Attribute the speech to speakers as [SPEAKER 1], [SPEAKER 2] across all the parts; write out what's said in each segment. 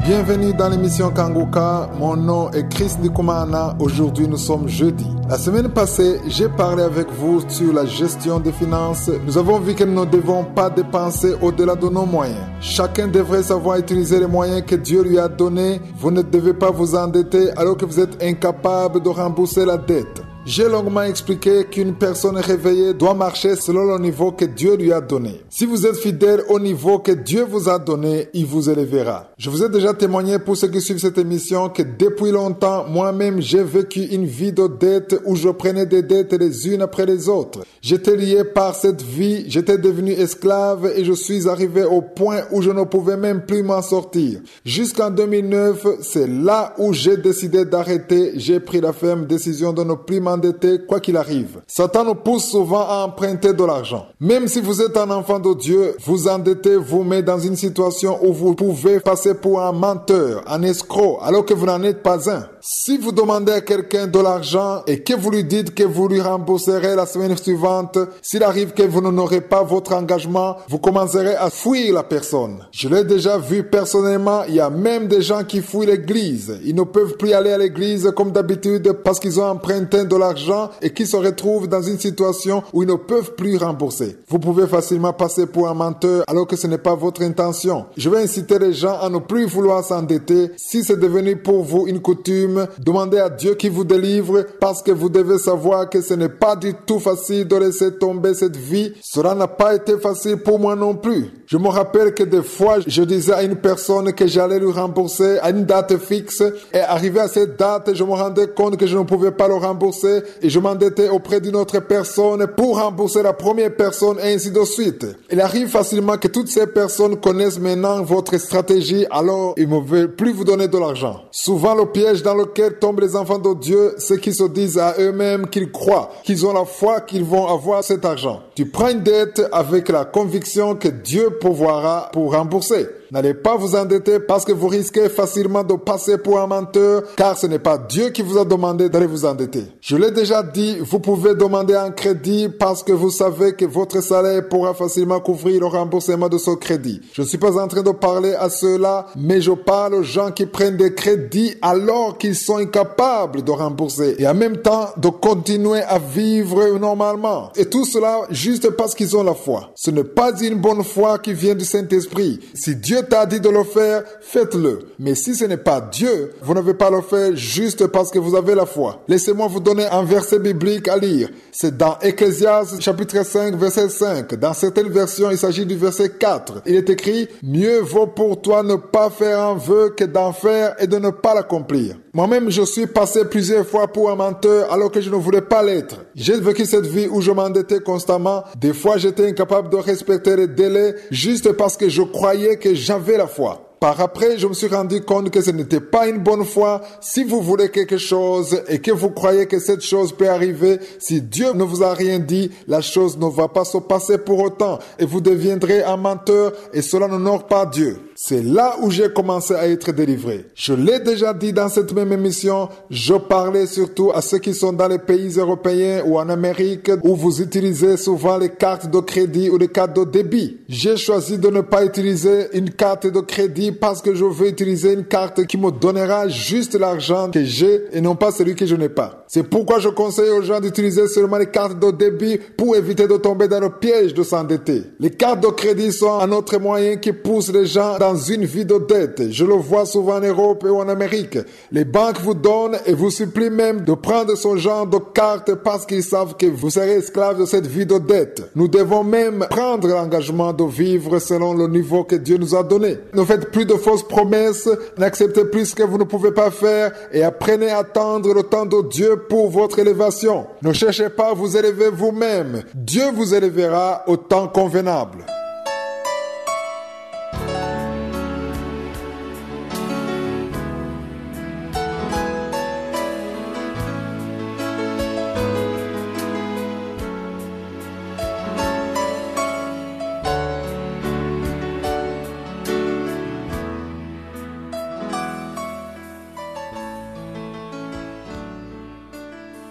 [SPEAKER 1] Bienvenue dans l'émission Kanguka. Mon nom est Chris Ndikumana. Aujourd'hui, nous sommes jeudi. La semaine passée, j'ai parlé avec vous sur la gestion des finances. Nous avons vu que nous ne devons pas dépenser au-delà de nos moyens. Chacun devrait savoir utiliser les moyens que Dieu lui a donnés. Vous ne devez pas vous endetter alors que vous êtes incapable de rembourser la dette. J'ai longuement expliqué qu'une personne réveillée doit marcher selon le niveau que Dieu lui a donné. Si vous êtes fidèle au niveau que Dieu vous a donné, il vous élèvera. Je vous ai déjà témoigné pour ceux qui suivent cette émission que depuis longtemps, moi-même, j'ai vécu une vie de dette où je prenais des dettes les unes après les autres. J'étais lié par cette vie, j'étais devenu esclave et je suis arrivé au point où je ne pouvais même plus m'en sortir. Jusqu'en 2009, c'est là où j'ai décidé d'arrêter. J'ai pris la ferme décision de ne plus m'endetter quoi qu'il arrive. Satan nous pousse souvent à emprunter de l'argent. Même si vous êtes un enfant de Dieu, vous endetter vous met dans une situation où vous pouvez passer pour un menteur, un escroc, alors que vous n'en êtes pas un. Si vous demandez à quelqu'un de l'argent et que vous lui dites que vous lui rembourserez la semaine suivante, s'il arrive que vous n'aurez pas votre engagement, vous commencerez à fuir la personne. Je l'ai déjà vu personnellement, il y a même des gens qui fuient l'église. Ils ne peuvent plus aller à l'église comme d'habitude parce qu'ils ont emprunté de l'argent et qui se retrouvent dans une situation où ils ne peuvent plus rembourser. Vous pouvez facilement passer pour un menteur alors que ce n'est pas votre intention. Je vais inciter les gens à ne plus vouloir s'endetter. Si c'est devenu pour vous une coutume, demandez à Dieu qui vous délivre parce que vous devez savoir que ce n'est pas du tout facile de laisser tomber cette vie. Cela n'a pas été facile pour moi non plus. Je me rappelle que des fois, je disais à une personne que j'allais lui rembourser à une date fixe et arrivé à cette date, je me rendais compte que je ne pouvais pas le rembourser et je m'endettais auprès d'une autre personne pour rembourser la première personne et ainsi de suite. Il arrive facilement que toutes ces personnes connaissent maintenant votre stratégie, alors ils ne veulent plus vous donner de l'argent. Souvent, le piège dans lequel tombent les enfants de Dieu, c'est qu'ils se disent à eux-mêmes qu'ils croient, qu'ils ont la foi qu'ils vont avoir cet argent. Tu prends une dette avec la conviction que Dieu pourvoira pour rembourser. N'allez pas vous endetter parce que vous risquez facilement de passer pour un menteur, car ce n'est pas Dieu qui vous a demandé d'aller vous endetter. Je l'ai déjà dit, vous pouvez demander un crédit parce que vous savez que votre salaire pourra facilement couvrir le remboursement de ce crédit. Je ne suis pas en train de parler à ceux-là, mais je parle aux gens qui prennent des crédits alors qu'ils sont incapables de rembourser et en même temps de continuer à vivre normalement. Et tout cela juste parce qu'ils ont la foi. Ce n'est pas une bonne foi qui vient du Saint-Esprit. Si Dieu t'a dit de le faire, faites-le. Mais si ce n'est pas Dieu, vous ne devez pas le faire juste parce que vous avez la foi. Laissez-moi vous donner un verset biblique à lire. C'est dans Ecclésiaste chapitre 5, verset 5. Dans certaines versions, il s'agit du verset 4. Il est écrit « Mieux vaut pour toi ne pas faire un vœu que d'en faire et de ne pas l'accomplir. » Moi-même, je suis passé plusieurs fois pour un menteur alors que je ne voulais pas l'être. J'ai vécu cette vie où je m'endettais constamment. Des fois, j'étais incapable de respecter les délais juste parce que je croyais que j'avais la foi. Par après, je me suis rendu compte que ce n'était pas une bonne foi. Si vous voulez quelque chose et que vous croyez que cette chose peut arriver, si Dieu ne vous a rien dit, la chose ne va pas se passer pour autant et vous deviendrez un menteur et cela n'honore pas Dieu. C'est là où j'ai commencé à être délivré. Je l'ai déjà dit dans cette même émission, je parlais surtout à ceux qui sont dans les pays européens ou en Amérique où vous utilisez souvent les cartes de crédit ou les cartes de débit. J'ai choisi de ne pas utiliser une carte de crédit parce que je veux utiliser une carte qui me donnera juste l'argent que j'ai et non pas celui que je n'ai pas. C'est pourquoi je conseille aux gens d'utiliser seulement les cartes de débit pour éviter de tomber dans le piège de s'endetter. Les cartes de crédit sont un autre moyen qui pousse les gens dans une vie de dette. Je le vois souvent en Europe et en Amérique. Les banques vous donnent et vous supplient même de prendre ce genre de carte parce qu'ils savent que vous serez esclave de cette vie de dette. Nous devons même prendre l'engagement de vivre selon le niveau que Dieu nous a donné. Ne faites plus de fausses promesses, n'acceptez plus ce que vous ne pouvez pas faire et apprenez à attendre le temps de Dieu pour votre élévation. Ne cherchez pas à vous élever vous-même. Dieu vous élèvera au temps convenable.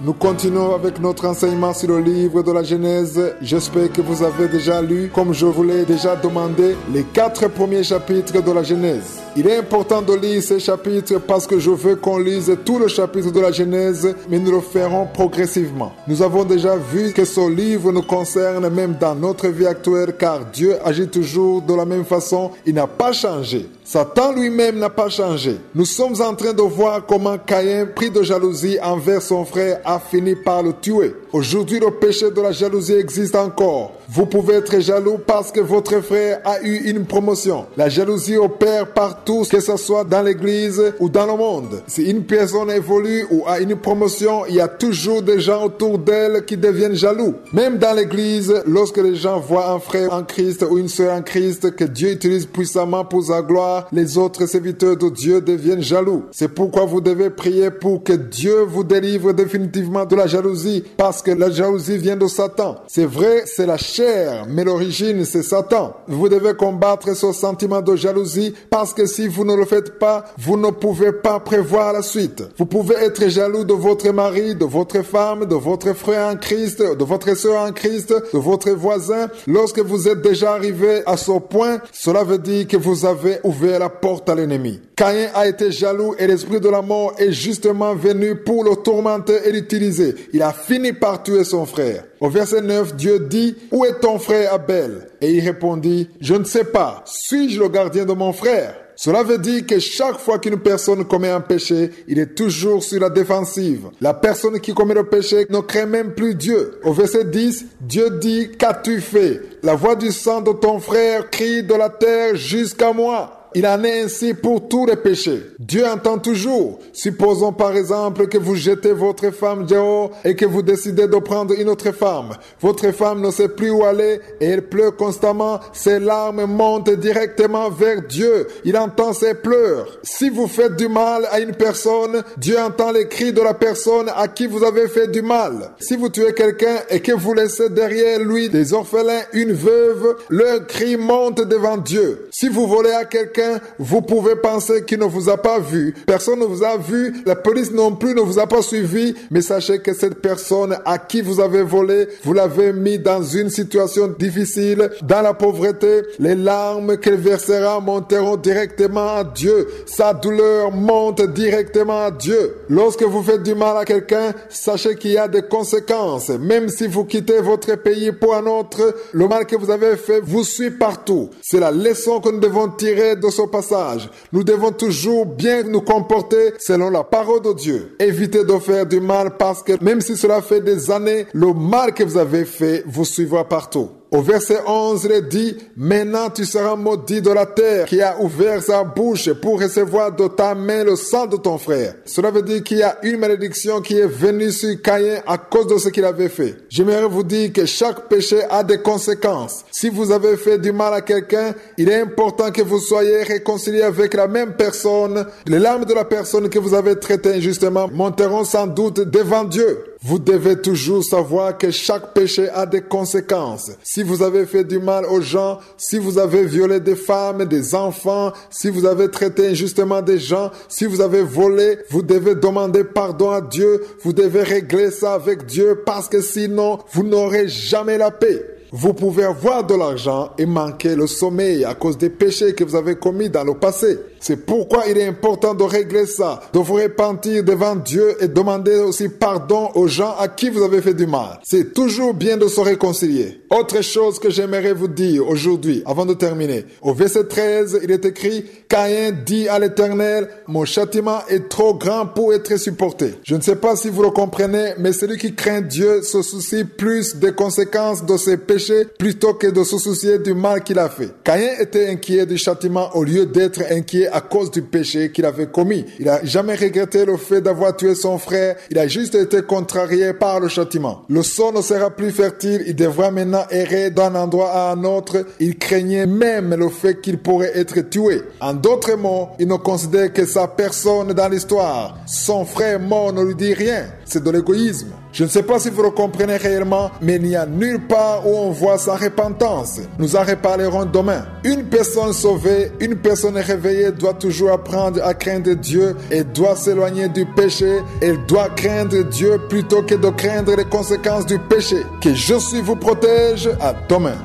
[SPEAKER 1] Nous continuons avec notre enseignement sur le livre de la Genèse. J'espère que vous avez déjà lu, comme je vous l'ai déjà demandé, les 4 premiers chapitres de la Genèse. Il est important de lire ces chapitres parce que je veux qu'on lise tout le chapitre de la Genèse, mais nous le ferons progressivement. Nous avons déjà vu que ce livre nous concerne même dans notre vie actuelle, car Dieu agit toujours de la même façon. Il n'a pas changé. Satan lui-même n'a pas changé. Nous sommes en train de voir comment Caïn, pris de jalousie envers son frère, a fini par le tuer. Aujourd'hui, le péché de la jalousie existe encore. Vous pouvez être jaloux parce que votre frère a eu une promotion. La jalousie opère partout, que ce soit dans l'église ou dans le monde. Si une personne évolue ou a une promotion, il y a toujours des gens autour d'elle qui deviennent jaloux. Même dans l'église, lorsque les gens voient un frère en Christ ou une sœur en Christ que Dieu utilise puissamment pour sa gloire, les autres serviteurs de Dieu deviennent jaloux. C'est pourquoi vous devez prier pour que Dieu vous délivre définitivement de la jalousie, parce que la jalousie vient de Satan. C'est vrai, c'est la chair, mais l'origine, c'est Satan. Vous devez combattre ce sentiment de jalousie, parce que si vous ne le faites pas, vous ne pouvez pas prévoir la suite. Vous pouvez être jaloux de votre mari, de votre femme, de votre frère en Christ, de votre sœur en Christ, de votre voisin. Lorsque vous êtes déjà arrivé à ce point, cela veut dire que vous avez ouvert la porte à l'ennemi. Caïn a été jaloux et l'esprit de la mort est justement venu pour le tourmenter et l'utiliser. Il a fini par tuer son frère. Au verset 9, Dieu dit, « Où est ton frère Abel ?» Et il répondit, « Je ne sais pas. Suis-je le gardien de mon frère ?» Cela veut dire que chaque fois qu'une personne commet un péché, il est toujours sur la défensive. La personne qui commet le péché ne craint même plus Dieu. Au verset 10, Dieu dit, « Qu'as-tu fait ? La voix du sang de ton frère crie de la terre jusqu'à moi. » Il en est ainsi pour tous les péchés. Dieu entend toujours. Supposons par exemple que vous jetez votre femme dehors et que vous décidez de prendre une autre femme. Votre femme ne sait plus où aller et elle pleure constamment. Ses larmes montent directement vers Dieu. Il entend ses pleurs. Si vous faites du mal à une personne, Dieu entend les cris de la personne à qui vous avez fait du mal. Si vous tuez quelqu'un et que vous laissez derrière lui des orphelins, une veuve, leurs cris montent devant Dieu. Si vous volez à quelqu'un, vous pouvez penser qu'il ne vous a pas vu. Personne ne vous a vu. La police non plus ne vous a pas suivi. Mais sachez que cette personne à qui vous avez volé, vous l'avez mis dans une situation difficile, dans la pauvreté. Les larmes qu'elle versera monteront directement à Dieu. Sa douleur monte directement à Dieu. Lorsque vous faites du mal à quelqu'un, sachez qu'il y a des conséquences. Même si vous quittez votre pays pour un autre, le mal que vous avez fait vous suit partout. C'est la leçon que nous devons tirer de ce passage. Nous devons toujours bien nous comporter selon la parole de Dieu. Évitez de faire du mal parce que même si cela fait des années, le mal que vous avez fait vous suivra partout. Au verset 11, il dit, « Maintenant tu seras maudit de la terre qui a ouvert sa bouche pour recevoir de ta main le sang de ton frère. » Cela veut dire qu'il y a une malédiction qui est venue sur Caïn à cause de ce qu'il avait fait. J'aimerais vous dire que chaque péché a des conséquences. Si vous avez fait du mal à quelqu'un, il est important que vous soyez réconciliés avec la même personne. Les larmes de la personne que vous avez traitée injustement monteront sans doute devant Dieu. Vous devez toujours savoir que chaque péché a des conséquences. Si vous avez fait du mal aux gens, si vous avez violé des femmes, des enfants, si vous avez traité injustement des gens, si vous avez volé, vous devez demander pardon à Dieu. Vous devez régler ça avec Dieu parce que sinon, vous n'aurez jamais la paix. Vous pouvez avoir de l'argent et manquer le sommeil à cause des péchés que vous avez commis dans le passé. C'est pourquoi il est important de régler ça, de vous repentir devant Dieu et demander aussi pardon aux gens à qui vous avez fait du mal. C'est toujours bien de se réconcilier. Autre chose que j'aimerais vous dire aujourd'hui, avant de terminer. Au verset 13, il est écrit, « Caïn dit à l'Éternel, mon châtiment est trop grand pour être supporté. » Je ne sais pas si vous le comprenez, mais celui qui craint Dieu se soucie plus des conséquences de ses péchés plutôt que de se soucier du mal qu'il a fait. Caïn était inquiet du châtiment au lieu d'être inquiet à cause du péché qu'il avait commis. Il n'a jamais regretté le fait d'avoir tué son frère. Il a juste été contrarié par le châtiment. Le sol ne sera plus fertile. Il devra maintenant errer d'un endroit à un autre. Il craignait même le fait qu'il pourrait être tué. En d'autres mots, il ne considère que sa personne dans l'histoire. Son frère mort ne lui dit rien. c'est de l'égoïsme. Je ne sais pas si vous le comprenez réellement, mais il n'y a nulle part où on voit sa repentance. Nous en reparlerons demain. Une personne sauvée, une personne réveillée doit toujours apprendre à craindre Dieu et doit s'éloigner du péché. Elle doit craindre Dieu plutôt que de craindre les conséquences du péché. Que Jésus vous protège. À demain.